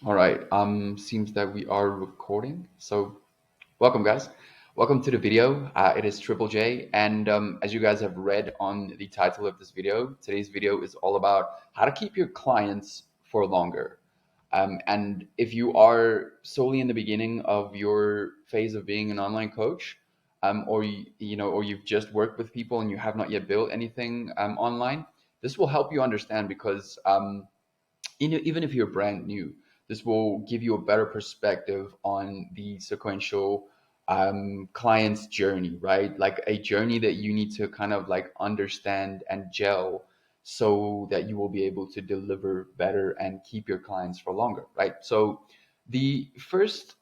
All right. Seems that we are recording. So, welcome, guys. Welcome to the video. It is Triplejay, and as you guys have read on the title of this video, today's video is all about how to keep your clients for longer. And if you are solely in the beginning of your phase of being an online coach, or you've just worked with people and you have not yet built anything online, this will help you understand because even if you're brand new, this will give you a better perspective on the sequential client's journey, right? Like a journey that you need to kind of like understand and gel so that you will be able to deliver better and keep your clients for longer, right? So the first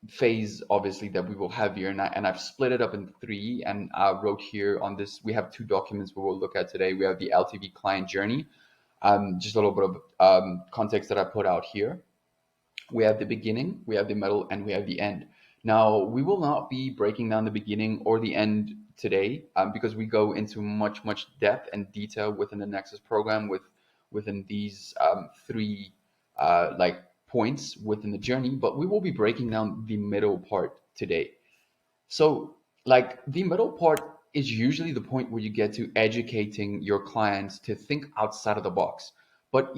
phase obviously that we will have here, and I've split it up in three, and I wrote here on this, we have two documents we will look at today. We have the LTV client journey, just a little bit of context that I put out here. We have the beginning, we have the middle, and we have the end. Now, we will not be breaking down the beginning or the end today because we go into much depth and detail within the Nexus program within these three like points within the journey. But we will be breaking down the middle part today. So, like the middle part is usually the point where you get to educating your clients to think outside of the box. But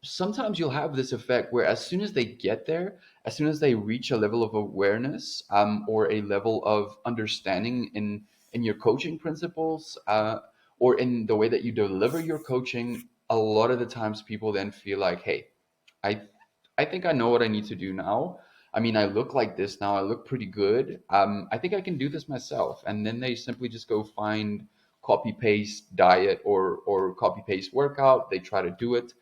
sometimes you'll have this effect where as soon as they get there, as soon as they reach a level of awareness or a level of understanding in your coaching principles or in the way that you deliver your coaching, a lot of the times people then feel like, hey, I I think I know what I need to do now. I mean, I look like this now. I look pretty good. I think I can do this myself. And then they simply just go find copy paste diet or copy paste workout. They try to do it,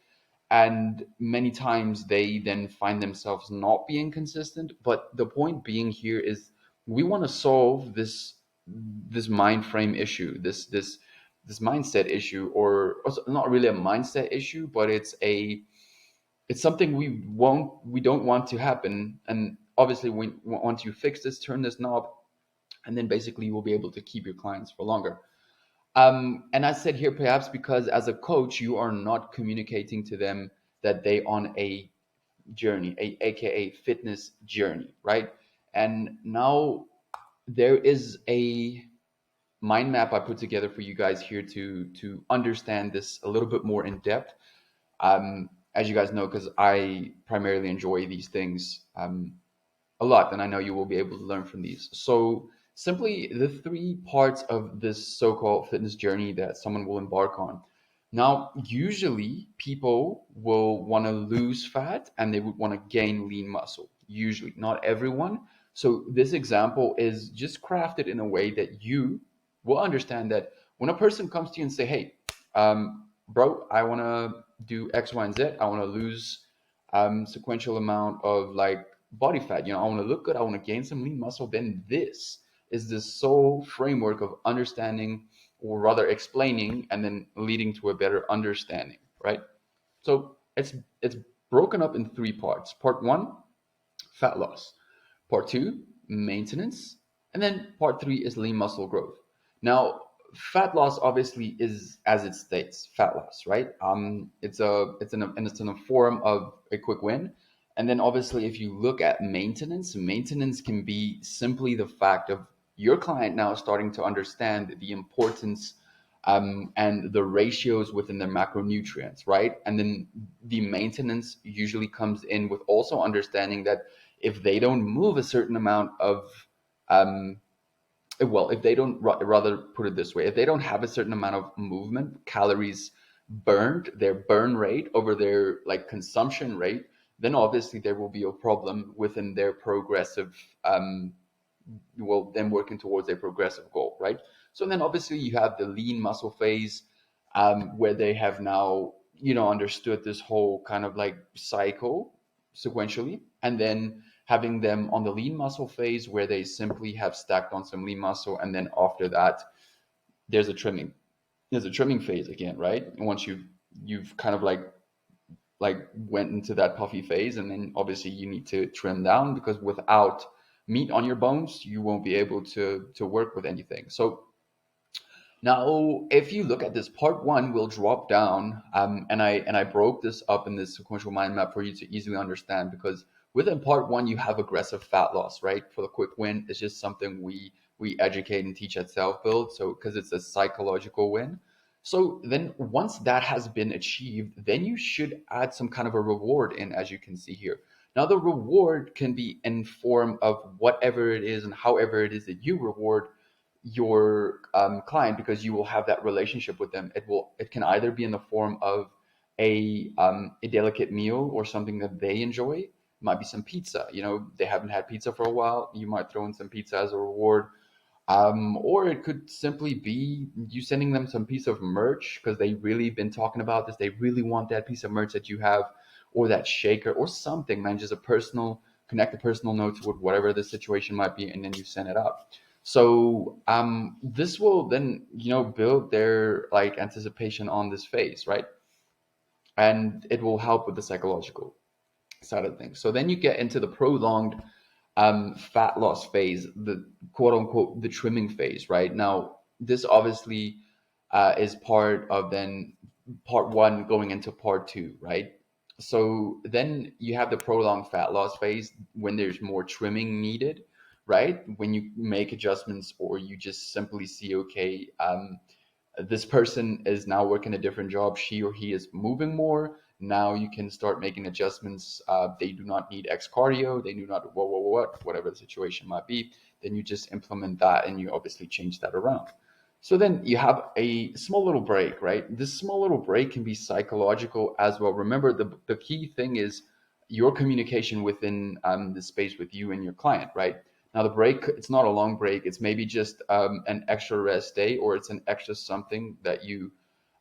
and many times they then find themselves not being consistent. But the point being here is we want to solve this mind frame issue, this mindset issue, or also not really a mindset issue, but it's something we don't want to happen. And obviously once you fix this, turn this knob, and then basically you will be able to keep your clients for longer. And I said here perhaps because as a coach you are not communicating to them that they on a journey, aka fitness journey, right? And now there is a mind map I put together for you guys here to understand this a little bit more in depth. As you guys know, because I primarily enjoy these things a lot, and I know you will be able to learn from these. So, simply the three parts of this so called fitness journey that someone will embark on. Now, usually people will want to lose fat and they would want to gain lean muscle. Usually, not everyone. So, this example is just crafted in a way that you will understand that when a person comes to you and say, "Hey, bro, I want to do X, Y, and Z. I want to lose sequential amount of like body fat. I want to look good. I want to gain some lean muscle." Then this is the sole framework of understanding, or rather explaining, and then leading to a better understanding, right? So it's broken up in three parts. Part one, fat loss. Part two, maintenance. And then part three is lean muscle growth. Now, fat loss obviously is as it states, fat loss, right? It's in a form of a quick win. And then obviously if you look at maintenance can be simply the fact of your client now starting to understand the importance and the ratios within their macronutrients, right? And then the maintenance usually comes in with also understanding that if they don't move a certain amount of, um, well, if they don't, rather put it this way, if they don't have a certain amount of movement, calories burned, their burn rate over their like consumption rate, then obviously there will be a problem within their progressive well, them working towards a progressive goal, right? So then obviously you have the lean muscle phase, where they have now, understood this whole kind of like cycle sequentially, and then having them on the lean muscle phase where they simply have stacked on some lean muscle, and then after that, there's a trimming. There's a trimming phase again, right? And once you've kind of like went into that puffy phase, and then obviously you need to trim down because without meat on your bones you won't be able to work with anything. So Now, if you look at this, part one will drop down, and I broke this up in this sequential mind map for you to easily understand, because within part one you have aggressive fat loss, right? For the quick win, it's just something we educate and teach at Self Build, so because it's a psychological win. So then once that has been achieved, then you should add some kind of a reward in, as you can see here. Now the reward can be in form of whatever it is and however it is that you reward your client, because you will have that relationship with them. It can either be in the form of a delicate meal or something that they enjoy. It might be some pizza. They haven't had pizza for a while. You might throw in some pizza as a reward. Or it could simply be you sending them some piece of merch because they really been talking about this. They really want that piece of merch that you have, or that shaker or something, man. Just connect a personal note to it, whatever the situation might be, and then you send it out. So this will then, build their like anticipation on this phase, right? And it will help with the psychological side of things. So then you get into the prolonged fat loss phase, the quote unquote the trimming phase, right? Now, this obviously is part of then part one going into part two, right? So then you have the prolonged fat loss phase when there's more trimming needed, right? When you make adjustments, or you just simply see, okay, this person is now working a different job, she or he is moving more. Now you can start making adjustments. They do not need X cardio, they do not whatever the situation might be. Then you just implement that, and you obviously change that around. So then you have a small little break, right? This small little break can be psychological as well. Remember, the key thing is your communication within the space with you and your client, right? Now, the break, it's not a long break. It's maybe just an extra rest day, or it's an extra something that you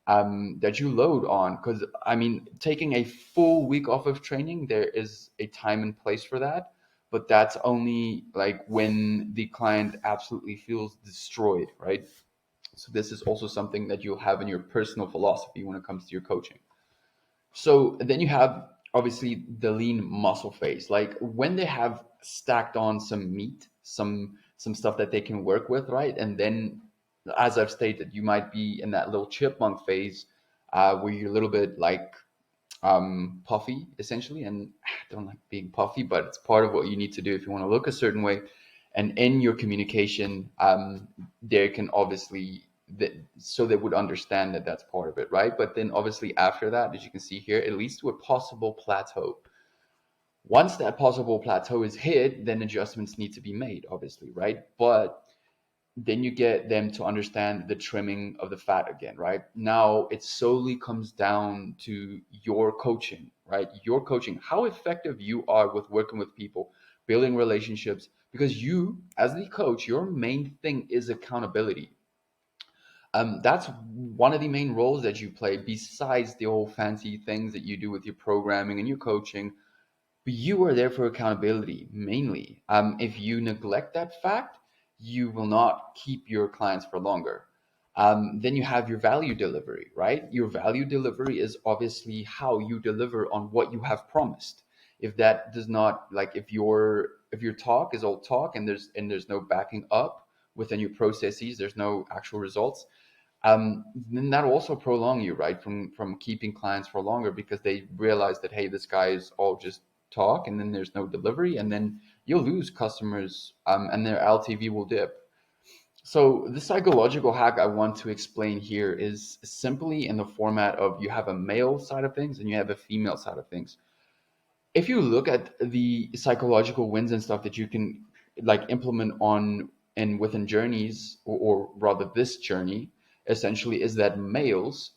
load on. Because I mean, taking a full week off of training, there is a time and place for that, but that's only like when the client absolutely feels destroyed, right? So this is also something that you'll have in your personal philosophy when it comes to your coaching. So then you have obviously the lean muscle phase, like when they have stacked on some meat, some stuff that they can work with, right? And then, as I've stated, you might be in that little chipmunk phase, where you're a little bit like puffy, essentially. And I don't like being puffy, but it's part of what you need to do if you want to look a certain way. And in your communication, there can obviously so they would understand that that's part of it, right? But then obviously after that, as you can see here, it leads to a possible plateau. Once that possible plateau is hit, then adjustments need to be made, obviously, right? But then you get them to understand the trimming of the fat again, right? Now it solely comes down to your coaching, right? Your coaching, how effective you are with working with people, building relationships, because you, as the coach, your main thing is accountability. That's one of the main roles that you play, besides the whole fancy things that you do with your programming and your coaching. But you are there for accountability mainly. If you neglect that fact, you will not keep your clients for longer. Then you have your value delivery, right? Your value delivery is obviously how you deliver on what you have promised. If that does not, like, if your talk is all talk, and there's no backing up within your processes, there's no actual results, then that'll also prolong you, right, from keeping clients for longer, because they realize that, hey, this guy is all just talk, and then there's no delivery, and then you'll lose customers, and their LTV will dip. So the psychological hack I want to explain here is simply in the format of, you have a male side of things and you have a female side of things. If you look at the psychological wins and stuff that you can like implement on and within journeys, or rather this journey essentially, is that males,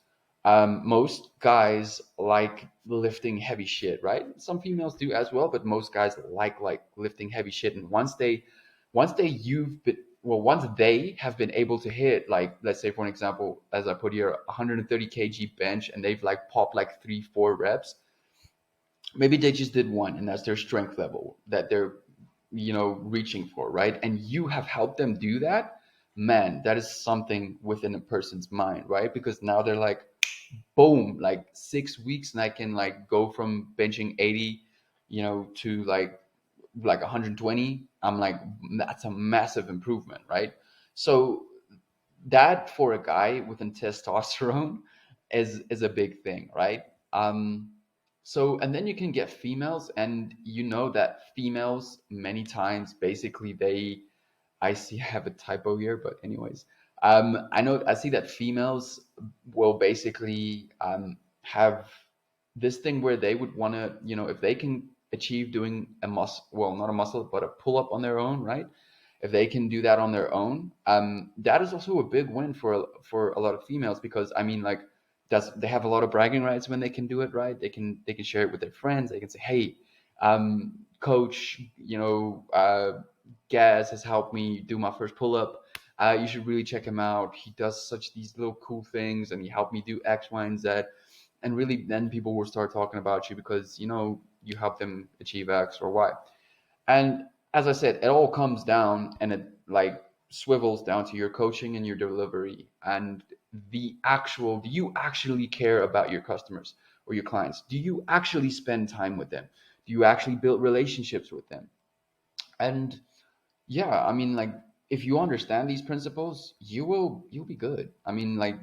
most guys like lifting heavy shit, right? Some females do as well, but most guys like lifting heavy shit. And once they have been able to hit, like, let's say for an example, as I put here, 130 kg bench, and they've like popped like 3-4 reps. Maybe they just did one, and that's their strength level that they're reaching for, right? And you have helped them do that. Man, that is something within a person's mind, right? Because now they're like, boom, like 6 weeks, and I can like go from benching 80 to like 120. I'm like, that's a massive improvement, right? So that for a guy within testosterone is a big thing, right? So and then you can get females, and you know that females many times basically they, I see I have a typo here, but anyways, I know I see that females will basically have this thing where they would want to, if they can achieve doing a muscle, well, not a muscle, but a pull up on their own, right? If they can do that on their own, that is also a big win for a lot of females, because I mean, like, does they have a lot of bragging rights when they can do it, right? They can share it with their friends. They can say, hey, coach, Gaz has helped me do my first pull up. You should really check him out. He does such these little cool things, and he helped me do X, Y, and Z. And really, then people will start talking about you because you help them achieve X or Y. And as I said, it all comes down, and it like swivels down to your coaching and your delivery and do you actually care about your customers or your clients? Do you actually spend time with them? Do you actually build relationships with them? And yeah, I mean, like, if you understand these principles, you'll be good. I mean, like,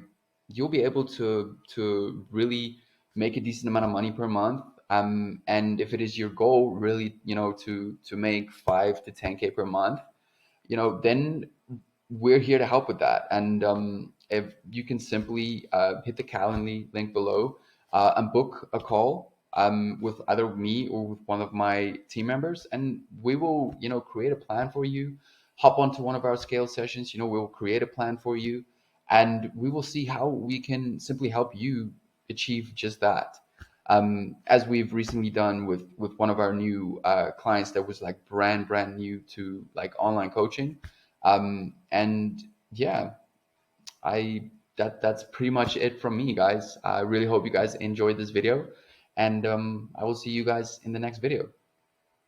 you'll be able to really make a decent amount of money per month. And if it is your goal, really, to make 5 to 10K per month, then we're here to help with that. And if you can simply hit the Calendly link below and book a call with either me or with one of my team members, and we will, create a plan for you. Hop onto one of our scale sessions. We'll create a plan for you, and we will see how we can simply help you achieve just that. As we've recently done with one of our new clients that was like brand new to like online coaching. And yeah, I that's pretty much it from me, guys. I really hope you guys enjoyed this video, and I will see you guys in the next video.